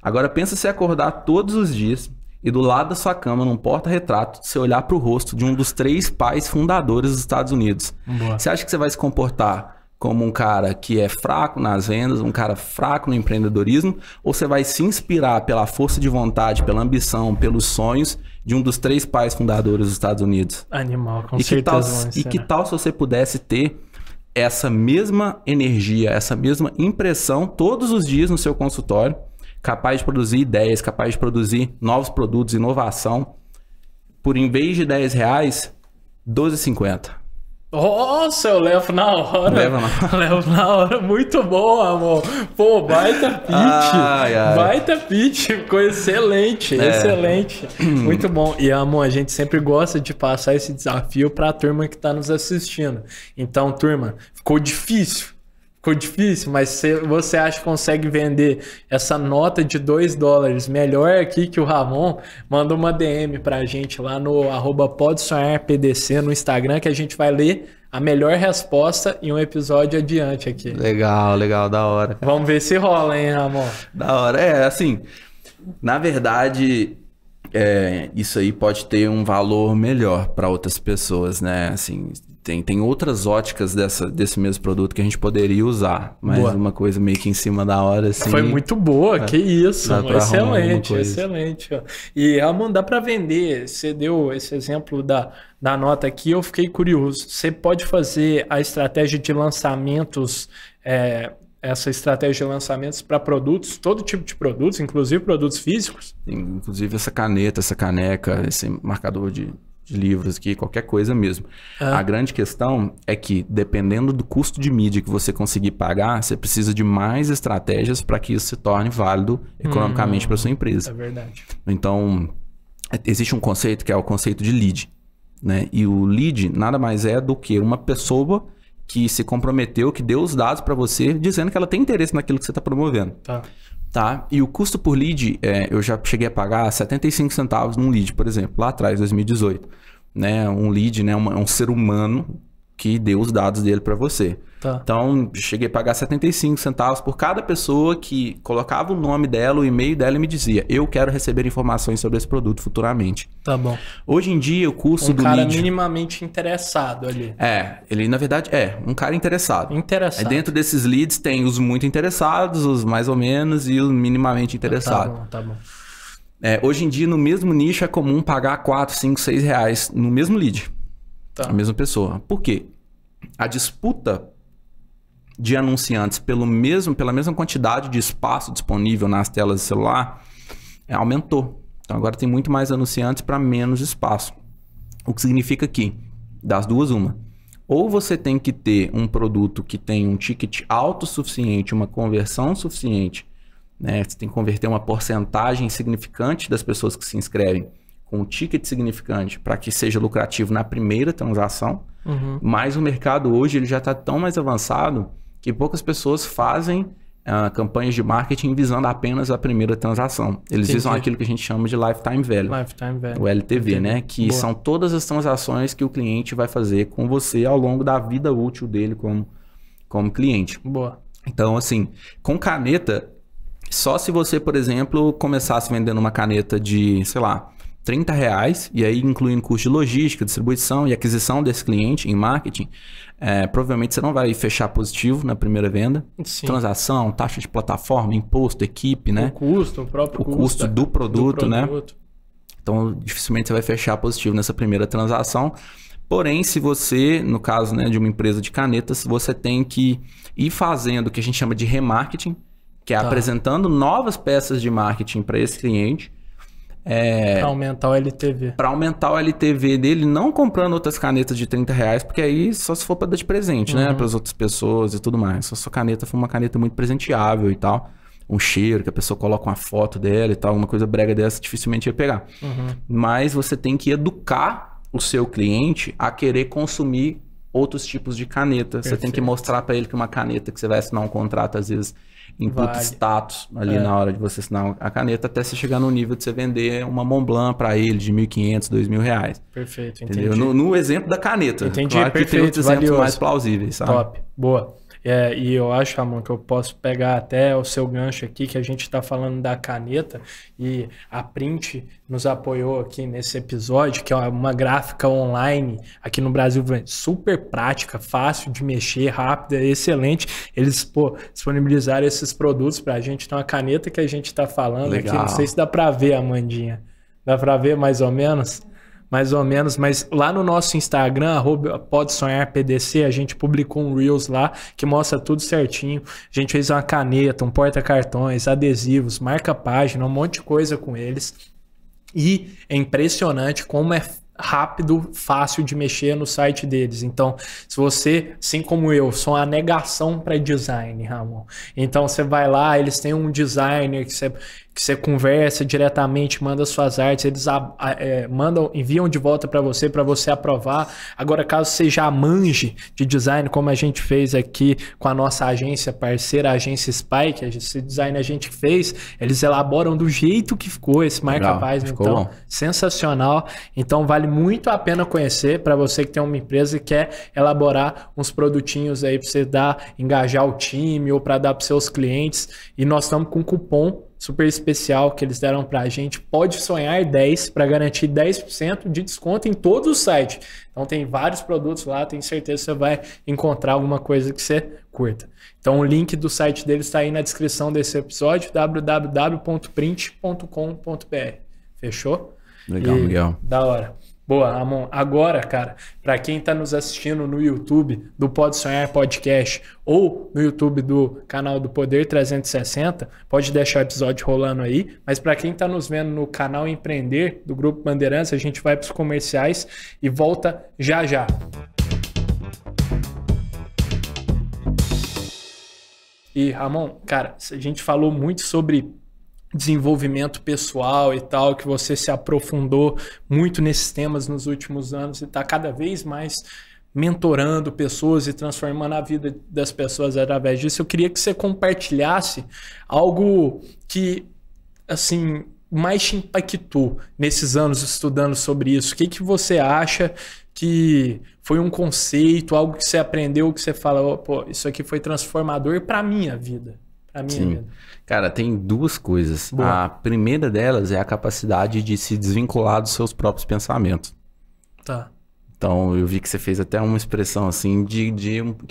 Agora pensa se acordar todos os dias e do lado da sua cama, num porta-retrato, você olhar para o rosto de um dos 3 pais fundadores dos Estados Unidos. Boa. Você acha que você vai se comportar como um cara que é fraco nas vendas, um cara fraco no empreendedorismo, ou você vai se inspirar pela força de vontade, pela ambição, pelos sonhos de um dos 3 pais fundadores dos Estados Unidos? Animal, com E que tal, certeza. e que tal se você pudesse ter essa mesma energia, essa mesma impressão todos os dias no seu consultório, capaz de produzir ideias, capaz de produzir novos produtos, inovação, por em vez de R$10, R$12,50. Nossa, eu levo na hora. Leva na Levo na hora. Muito bom, amor. Pô, baita pitch. Ai, ai. Baita pitch. Ficou excelente. Excelente. Muito bom. E, amor, a gente sempre gosta de passar esse desafio para a turma que está nos assistindo. Então, turma, ficou difícil. Ficou difícil, mas se você acha que consegue vender essa nota de $2 melhor aqui que o Ramon, manda uma DM pra gente lá no @podesonharpdc no Instagram, que a gente vai ler a melhor resposta em um episódio adiante aqui. Legal, da hora. Vamos ver se rola, hein, Ramon? Da hora. Assim, na verdade, isso aí pode ter um valor melhor para outras pessoas, né? Assim, tem outras óticas desse mesmo produto que a gente poderia usar, mas Boa. uma coisa meio que em cima da hora, assim... Foi muito boa, que isso, Dá pra arrumar alguma excelente, coisa. excelente. Ó. E, Ramon, dá para vender, você deu esse exemplo da nota aqui, eu fiquei curioso. Você pode fazer a estratégia de lançamentos, essa estratégia de lançamentos para produtos, todo tipo de produtos, inclusive produtos físicos? Inclusive essa caneta, essa caneca, esse marcador de livros aqui, qualquer coisa mesmo. A grande questão é que, dependendo do custo de mídia que você conseguir pagar, você precisa de mais estratégias para que isso se torne válido economicamente para sua empresa. É verdade. Então, existe um conceito que é o conceito de lead. né? E o lead nada mais é do que uma pessoa que se comprometeu, que deu os dados para você, dizendo que ela tem interesse naquilo que você está promovendo. Tá? E o custo por lead, eu já cheguei a pagar 75 centavos num lead, por exemplo, lá atrás, 2018. Né? Um lead, né? É um ser humano que deu os dados dele para você. Então, cheguei a pagar 75 centavos por cada pessoa que colocava o nome dela, o e-mail dela e me dizia: eu quero receber informações sobre esse produto futuramente. Tá bom. Hoje em dia, o custo do cara lead... minimamente interessado ali. Ele na verdade um cara interessado. Interessado. Aí dentro desses leads tem os muito interessados, os mais ou menos e os minimamente interessados. Tá bom. Hoje em dia, no mesmo nicho, é comum pagar 4, 5, 6 reais no mesmo lead. A mesma pessoa. Por quê? A disputa de anunciantes pela mesma quantidade de espaço disponível nas telas de celular aumentou. Então agora tem muito mais anunciantes para menos espaço. O que significa que, das duas, uma. Ou você tem que ter um produto que tem um ticket alto o suficiente, uma conversão suficiente, né? Você tem que converter uma porcentagem significante das pessoas que se inscrevem com um ticket significante para que seja lucrativo na primeira transação. Mas o mercado hoje ele já está tão mais avançado que poucas pessoas fazem campanhas de marketing visando apenas a primeira transação. Eles visam aquilo que a gente chama de Lifetime Value. O LTV, né? Que são todas as transações que o cliente vai fazer com você ao longo da vida útil dele como cliente. Então, assim, com caneta, só se você, por exemplo, começasse vendendo uma caneta de, sei lá, R$30, e aí incluindo custo de logística, distribuição e aquisição desse cliente em marketing, provavelmente você não vai fechar positivo na primeira venda. Transação, taxa de plataforma, imposto, equipe, né? O próprio custo do produto, né? Então, dificilmente você vai fechar positivo nessa primeira transação. Porém, se você, no caso, né, de uma empresa de canetas, você tem que ir fazendo o que a gente chama de remarketing, que é apresentando novas peças de marketing para esse cliente. Para aumentar o LTV. Para aumentar o LTV dele, não comprando outras canetas de R$30, porque aí só se for para dar de presente, né? Para as outras pessoas e tudo mais. Se a sua caneta for uma caneta muito presenteável e tal, um cheiro que a pessoa coloca uma foto dela e tal, uma coisa brega dessa, dificilmente ia pegar. Mas você tem que educar o seu cliente a querer consumir outros tipos de caneta. Você tem que mostrar para ele que uma caneta que você vai assinar um contrato, às vezes, imputa status ali na hora de você assinar a caneta, até você chegar no nível de você vender uma Montblanc para ele de R$1.500, R$2.000. Perfeito, entendeu? No exemplo da caneta. Entendi, claro perfeito, que tem outros exemplos mais plausíveis, sabe? Top, boa. E eu acho, Ramon, que eu posso pegar até o seu gancho aqui, que a gente está falando da caneta, e a Print nos apoiou aqui nesse episódio, que é uma gráfica online aqui no Brasil, super prática, fácil de mexer, rápida, excelente. Eles disponibilizaram esses produtos para a gente. Então, a caneta que a gente está falando aqui, não sei se dá para ver, Amandinha. Dá para ver mais ou menos? Mais ou menos, mas lá no nosso Instagram, @podesonharpdc, a gente publicou um Reels lá que mostra tudo certinho. A gente fez uma caneta, um porta-cartões, adesivos, marca-página, um monte de coisa com eles. E é impressionante como é rápido, fácil de mexer no site deles. Então, se você, assim como eu, sou uma negação para design, Ramon. Então, você vai lá, eles têm um designer que você conversa diretamente, manda suas artes, eles enviam de volta para você aprovar. Agora, caso você já manje de design, como a gente fez aqui com a nossa agência parceira, a agência Spike, esse design a gente fez, eles elaboram do jeito que ficou esse marca-página. Então, bom. Sensacional. Então, vale muito a pena conhecer para você que tem uma empresa e quer elaborar uns produtinhos aí para você engajar o time ou para dar para seus clientes. E nós estamos com um cupom super especial que eles deram pra gente, Pode Sonhar 10, para garantir 10% de desconto em todo o site. Então tem vários produtos lá, tenho certeza que você vai encontrar alguma coisa que você curta. Então o link do site deles está aí na descrição desse episódio, www.print.com.br. Fechou? Legal. Da hora. Boa, Ramon. Agora, cara, para quem está nos assistindo no YouTube do Pode Sonhar Podcast ou no YouTube do canal do Poder 360, pode deixar o episódio rolando aí. Mas para quem está nos vendo no canal Empreender do Grupo Bandeirantes, a gente vai para os comerciais e volta já já. E, Ramon, cara, a gente falou muito sobre desenvolvimento pessoal e tal, que você se aprofundou muito nesses temas nos últimos anos e está cada vez mais mentorando pessoas e transformando a vida das pessoas através disso. Eu queria que você compartilhasse algo que, assim, mais te impactou nesses anos estudando sobre isso. O que que você acha que foi um conceito, algo que você aprendeu, que você fala, oh, pô, isso aqui foi transformador para minha vida? Pra minha vida. Cara, tem duas coisas. Boa. A primeira delas é a capacidade de se desvincular dos seus próprios pensamentos. Tá. Então, eu vi que você fez até uma expressão assim que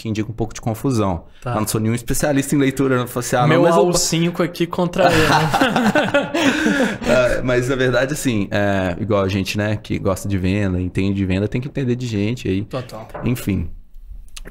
indica um pouco de confusão. Tá. Eu não sou nenhum especialista em leitura facial, Meu não, mas AU5 aqui contra ele. mas na verdade, assim, igual a gente, né, que gosta de venda, entende de venda, tem que entender de gente aí. Total. Enfim,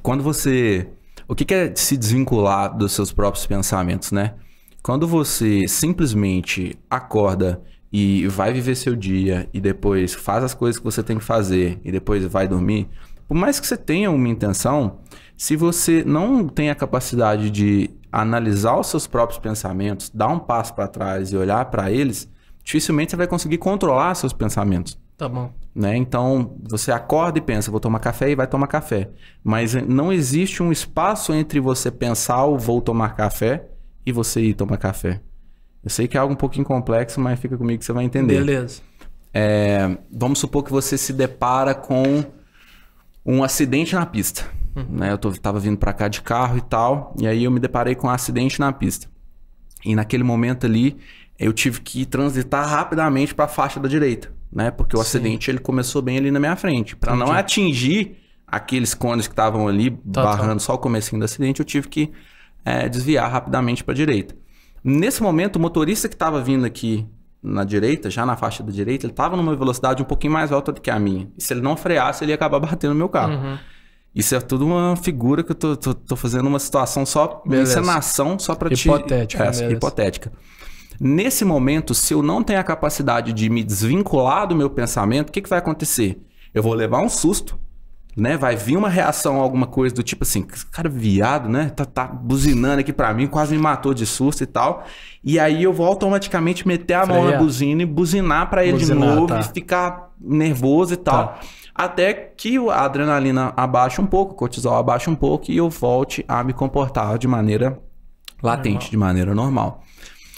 quando você... O que é se desvincular dos seus próprios pensamentos, né? Quando você simplesmente acorda e vai viver seu dia e depois faz as coisas que você tem que fazer e depois vai dormir, por mais que você tenha uma intenção, se você não tem a capacidade de analisar os seus próprios pensamentos, dar um passo para trás e olhar para eles, dificilmente você vai conseguir controlar seus pensamentos. Tá bom. Né? Então, você acorda e pensa, vou tomar café e vai tomar café. Mas não existe um espaço entre você pensar o vou tomar café e você ir tomar café. Eu sei que é algo um pouquinho complexo, mas fica comigo que você vai entender. Beleza. Vamos supor que você se depara com um acidente na pista. Né? Eu tava vindo para cá de carro e tal, e aí eu me deparei com um acidente na pista. E naquele momento ali, eu tive que transitar rapidamente para a faixa da direita, né? Porque o acidente ele começou bem ali na minha frente. Para não atingir aqueles cones que estavam ali barrando só o comecinho do acidente, eu tive que desviar rapidamente para a direita. Nesse momento, o motorista que estava vindo aqui na direita, já na faixa da direita, ele estava numa velocidade um pouquinho mais alta do que a minha. E se ele não freasse, ele ia acabar batendo no meu carro. Isso é tudo uma figura que eu tô fazendo uma situação só, uma encenação só para te... hipotética. Nesse momento, se eu não tenho a capacidade de me desvincular do meu pensamento, o que vai acontecer? Eu vou levar um susto, né? Vai vir uma reação, alguma coisa do tipo assim, cara viado, né? Tá buzinando aqui pra mim, quase me matou de susto e tal. E aí eu vou automaticamente meter a mão na buzina e buzinar pra ele de novo e ficar nervoso e tal. Até que a adrenalina abaixa um pouco, o cortisol abaixa um pouco e eu volte a me comportar de maneira latente, de maneira normal.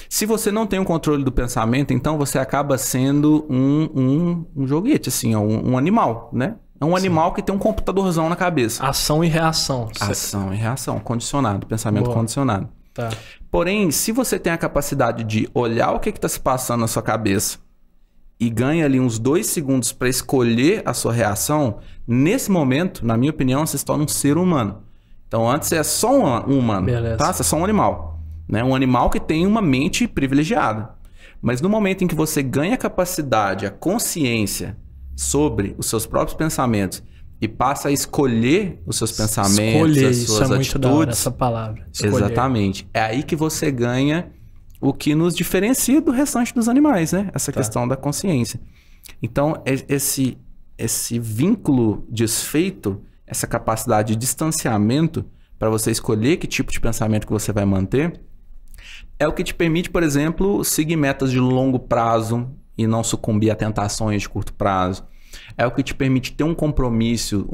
Se você não tem um controle do pensamento, então você acaba sendo um joguete, assim, um animal, né? É um animal que tem um computadorzão na cabeça. Ação e reação. Ação e reação, condicionado, pensamento condicionado. Tá. Porém, se você tem a capacidade de olhar o que está se passando na sua cabeça e ganha ali uns 2 segundos para escolher a sua reação, nesse momento, na minha opinião, você se torna um ser humano. Então, antes você é só um humano, tá? Você é só um animal. Né? Um animal que tem uma mente privilegiada. Mas no momento em que você ganha a capacidade, a consciência sobre os seus próprios pensamentos e passa a escolher os seus pensamentos, as suas atitudes... Muito da hora, essa palavra. Escolher. Exatamente. É aí que você ganha o que nos diferencia do restante dos animais, né? Essa questão da consciência. Então, esse vínculo desfeito, essa capacidade de distanciamento para você escolher que tipo de pensamento que você vai manter, é o que te permite, por exemplo, seguir metas de longo prazo e não sucumbir a tentações de curto prazo. É o que te permite ter um compromisso,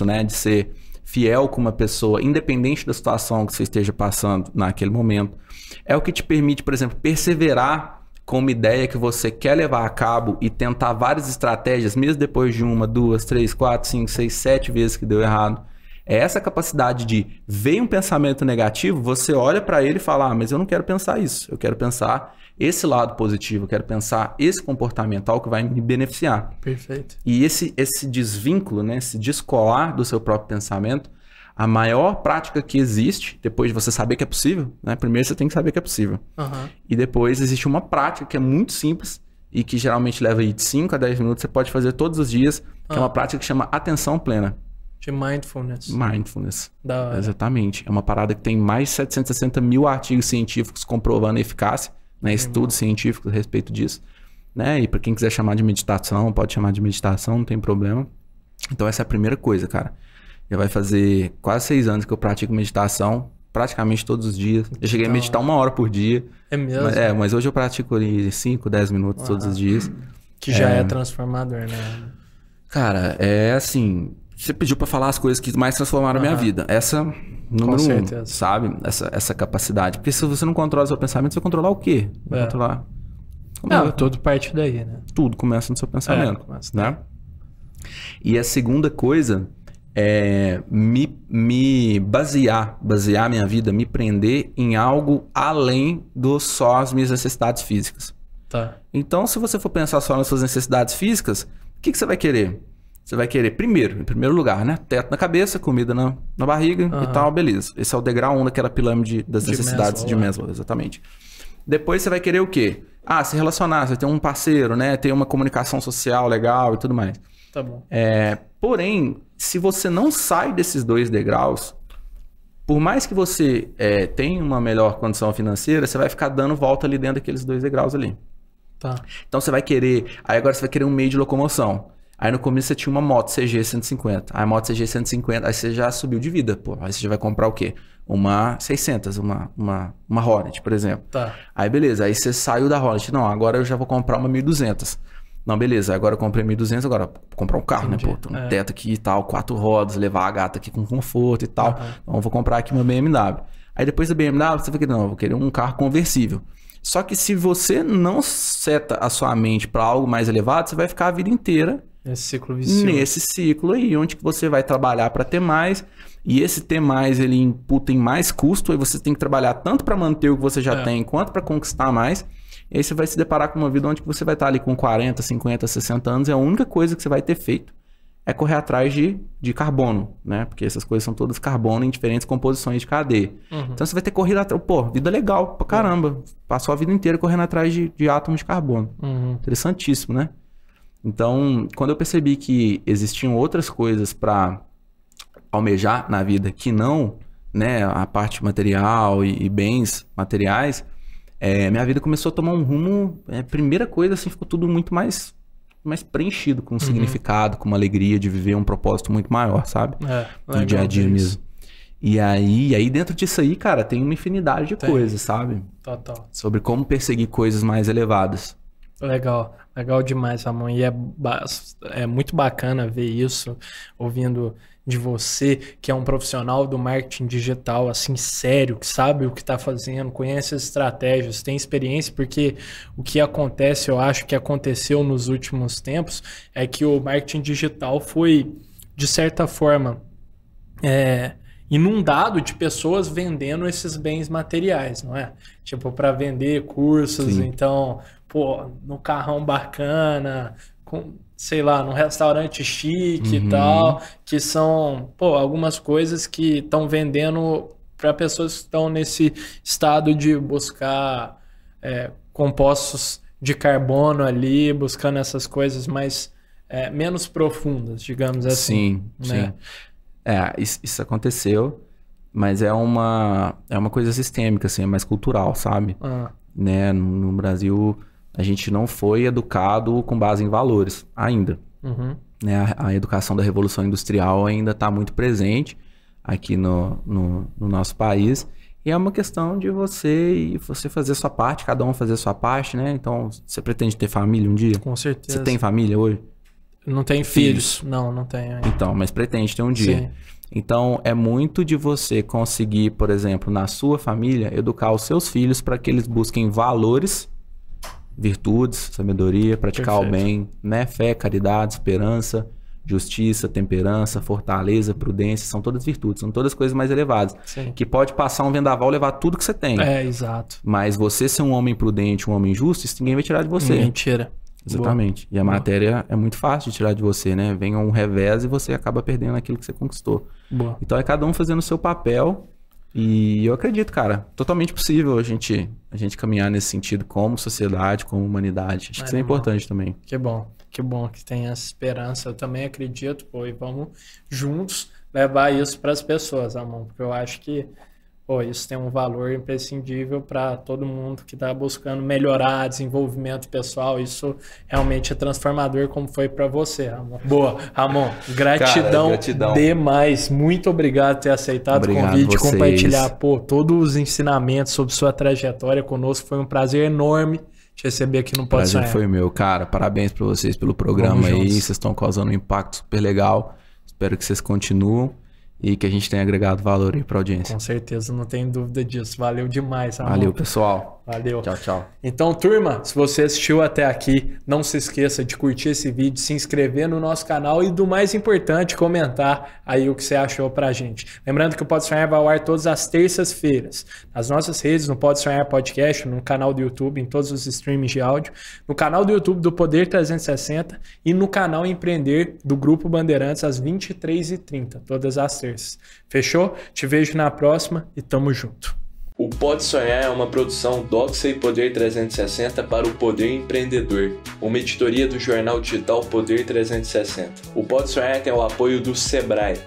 né, de ser fiel com uma pessoa, independente da situação que você esteja passando naquele momento. É o que te permite, por exemplo, perseverar com uma ideia que você quer levar a cabo e tentar várias estratégias, mesmo depois de 1, 2, 3, 4, 5, 6, 7 vezes que deu errado. É essa capacidade de ver um pensamento negativo, você olha para ele e fala, mas eu não quero pensar isso, eu quero pensar esse lado positivo, eu quero pensar esse comportamental que vai me beneficiar. Perfeito. E esse desvínculo, né, esse descolar do seu próprio pensamento, a maior prática que existe, depois de você saber que é possível, né, primeiro você tem que saber que é possível. E depois existe uma prática que é muito simples e que geralmente leva aí de 5 a 10 minutos, você pode fazer todos os dias, que é uma prática que chama atenção plena. De mindfulness. Mindfulness. Da hora. Exatamente. É uma parada que tem mais de 760 mil artigos científicos comprovando a eficácia, né? Estudos científicos a respeito disso. Né? E para quem quiser chamar de meditação, pode chamar de meditação, não tem problema. Então essa é a primeira coisa, cara. Já vai fazer quase 6 anos que eu pratico meditação praticamente todos os dias. Eu cheguei a Então, meditar 1 hora por dia. É mesmo? Mas hoje eu pratico ali 5, 10 minutos todos os dias. Que já é transformador, né? Cara, é assim... Você pediu pra falar as coisas que mais transformaram a minha vida. Essa, número 1, certeza. sabe? Essa capacidade. Porque se você não controla o seu pensamento, você vai controlar o quê? Vai controlar... Não, tudo parte daí, né? Tudo começa no seu pensamento, começa né? E a segunda coisa é me basear minha vida, me prender em algo além do só as minhas necessidades físicas. Tá. Então, se você for pensar só nas suas necessidades físicas, o que você vai querer? Você vai querer, em primeiro lugar, né? Teto na cabeça, comida na barriga e tal, beleza. Esse é o degrau 1 daquela pirâmide das necessidades de Maslow, exatamente. Depois você vai querer o quê? Se relacionar, você tem um parceiro, né? Ter uma comunicação social legal e tudo mais. Tá bom. Porém, se você não sai desses 2 degraus, por mais que você tenha uma melhor condição financeira, você vai ficar dando volta ali dentro daqueles 2 degraus ali. Tá. Então você vai querer... Aí agora você vai querer um meio de locomoção. Aí no começo você tinha uma moto CG 150. Aí a moto CG 150, aí você já subiu de vida, pô. Aí você já vai comprar o quê? Uma 600, uma Hornet, por exemplo. Tá. Aí beleza, aí você saiu da Hornet. Não, agora eu já vou comprar uma 1200. Não, beleza, agora eu comprei 1200, agora vou comprar um carro, Entendi. né, pô? Tem um teto aqui e tal, 4 rodas, levar a gata aqui com conforto e tal. Então eu vou comprar aqui uma BMW. Aí depois da BMW, você vai querer, não, eu vou querer um carro conversível. Só que se você não seta a sua mente para algo mais elevado, você vai ficar a vida inteira Nesse ciclo vicioso. nesse ciclo aí, onde que você vai trabalhar para ter mais, e esse ter mais, ele imputa em mais custo, aí você tem que trabalhar tanto para manter o que você já tem, quanto para conquistar mais, e aí você vai se deparar com uma vida onde você vai estar ali com 40, 50, 60 anos, e a única coisa que você vai ter feito é correr atrás de carbono, né? Porque essas coisas são todas carbono em diferentes composições de cadeia. Então você vai ter corrido atrás, pô, vida legal pra caramba, passou a vida inteira correndo atrás de átomos de carbono. Interessantíssimo, né? Então, quando eu percebi que existiam outras coisas para almejar na vida que não, né, a parte material e bens materiais, minha vida começou a tomar um rumo. Primeira coisa, assim, ficou tudo muito mais preenchido, com um significado, com uma alegria de viver um propósito muito maior, sabe? No dia a dia mesmo. E aí dentro disso aí, cara, tem uma infinidade de coisas, sabe? Total. Sobre como perseguir coisas mais elevadas. Legal demais, Ramon. E é muito bacana ver isso, ouvindo de você, que é um profissional do marketing digital, assim, sério, que sabe o que está fazendo, conhece as estratégias, tem experiência, porque o que acontece, eu acho que aconteceu nos últimos tempos, é que o marketing digital foi, de certa forma, inundado de pessoas vendendo esses bens materiais, não é? Tipo, para vender cursos, então, pô, no carrão bacana, com, sei lá, num restaurante chique e tal, que são, pô, algumas coisas que estão vendendo para pessoas que estão nesse estado de buscar compostos de carbono ali, buscando essas coisas mais menos profundas, digamos assim. Sim, né? sim. Isso aconteceu, mas é uma coisa sistêmica, assim, é mais cultural, sabe? Né? No Brasil, a gente não foi educado com base em valores ainda. Né? A educação da Revolução Industrial ainda está muito presente aqui no nosso país. E é uma questão de você fazer a sua parte, cada um fazer a sua parte, né? Então, você pretende ter família um dia? Com certeza. Você tem família hoje? Não tenho filhos. Não tenho ainda. Então, mas pretende ter um dia. Sim. Então, é muito de você conseguir, por exemplo, na sua família, educar os seus filhos para que eles busquem valores, virtudes, sabedoria, praticar o bem, né? Fé, caridade, esperança, justiça, temperança, fortaleza, prudência, são todas virtudes, são todas coisas mais elevadas. Sim. Que pode passar um vendaval e levar tudo que você tem. Exato. Mas você ser um homem prudente, um homem justo, isso ninguém vai tirar de você. Mentira. Exatamente. Boa. E a matéria é muito fácil de tirar de você, né? Vem um revés e você acaba perdendo aquilo que você conquistou. Boa. Então é cada um fazendo o seu papel. E eu acredito, cara, totalmente possível a gente caminhar nesse sentido como sociedade, como humanidade. Acho que isso é importante também. Que bom que tem essa esperança. Eu também acredito, pô, e vamos juntos levar isso para as pessoas, Ramon, porque eu acho que pô, isso tem um valor imprescindível para todo mundo que está buscando melhorar desenvolvimento pessoal. Isso realmente é transformador, como foi para você, Ramon. Boa, Ramon, gratidão demais. Muito obrigado por ter aceitado o convite, compartilhar, pô, todos os ensinamentos sobre sua trajetória conosco. Foi um prazer enorme te receber aqui no Pode Sonhar. Prazer foi meu, cara. Parabéns para vocês pelo programa aí. Vocês estão causando um impacto super legal. Espero que vocês continuem e que a gente tenha agregado valor aí pra audiência. Com certeza, não tenho dúvida disso. Valeu demais, Ramon. Valeu, pessoal. Valeu. Tchau, tchau. Então, turma, se você assistiu até aqui, não se esqueça de curtir esse vídeo, se inscrever no nosso canal e, do mais importante, comentar aí o que você achou pra gente. Lembrando que o Pode Sonhar vai ao ar todas as terças-feiras, nas nossas redes, no Pode Sonhar Podcast, no canal do YouTube, em todos os streams de áudio, no canal do YouTube do Poder 360 e no canal Empreender do Grupo Bandeirantes às 23h30, todas as terças. Fechou? Te vejo na próxima e tamo junto. O Pode Sonhar é uma produção Doxa e Poder 360 para o Poder Empreendedor, uma editoria do jornal digital Poder 360. O Pode Sonhar tem o apoio do Sebrae.